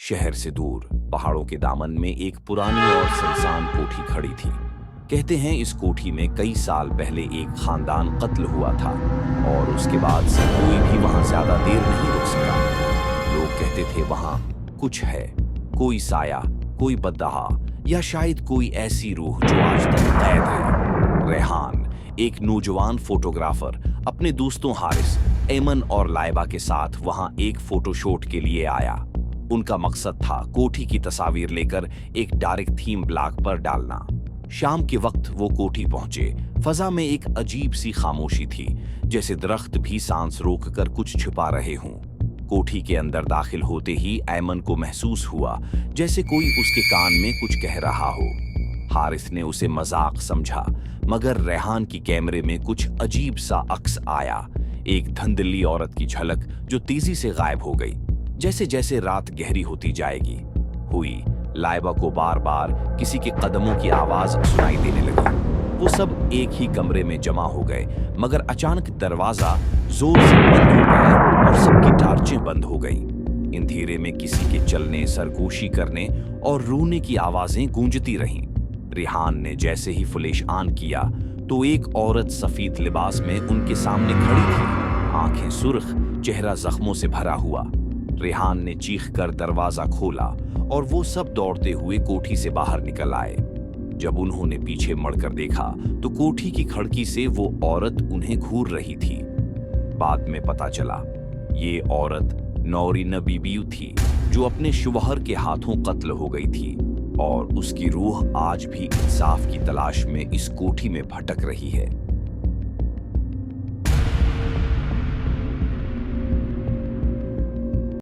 शहर से दूर पहाड़ों के दामन में एक पुरानी और सुनसान कोठी खड़ी थी। कहते हैं इस कोठी में कई साल पहले एक खानदान कत्ल हुआ था और उसके बाद से कोई भी वहां ज्यादा देर नहीं रुक सका। लोग कहते थे वहां कुछ है, कोई साया, कोई बददहा या शायद कोई ऐसी रूह जो आज तक कैद है। रेहान, एक नौजवान फोटोग्राफर, अपने दोस्तों हारिस, एमन और लाइबा के साथ वहां एक फोटोशूट के लिए आया। उनका मकसद था कोठी की तस्वीर लेकर एक डायरेक्ट थीम ब्लॉग पर डालना। शाम के वक्त वो कोठी पहुंचे। फजा में एक अजीब सी खामोशी थी, जैसे दरख्त भी सांस रोककर कुछ छुपा रहे हों। कोठी के अंदर दाखिल होते ही ऐमन को महसूस हुआ जैसे कोई उसके कान में कुछ कह रहा हो। हारिस ने उसे मजाक समझा, मगर रेहान की कैमरे में कुछ अजीब सा अक्स आया। एक धुंधली औरत की झलक जो तेजी से गायब हो गई, जैसे जैसे रात गहरी होती जाएगी हुई। लाइबा को बार बार किसी के कदमों की आवाज सुनाई देने लगी। वो सब एक ही कमरे में जमा हो गए, मगर अचानक दरवाजा जोर से बंद हो गया और सबकी टार्चें बंद हो गईं। अंधेरे में किसी के चलने, सरगोशी करने और रोने की आवाजें गूंजती रहीं। रेहान ने जैसे ही फ्लैश ऑन किया तो एक औरत सफेद लिबास में उनके सामने खड़ी थी, आंखें सुर्ख, चेहरा जख्मों से भरा हुआ। रेहान ने चीख कर दरवाजा खोला और वो सब दौड़ते हुए कोठी से बाहर निकल आए। जब उन्होंने पीछे मुड़कर देखा तो कोठी की खिड़की से वो औरत उन्हें घूर रही थी। बाद में पता चला ये औरत नौरीन बीबी थी, जो अपने शुवहर के हाथों कत्ल हो गई थी और उसकी रूह आज भी इंसाफ की तलाश में इस कोठी में भटक रही है।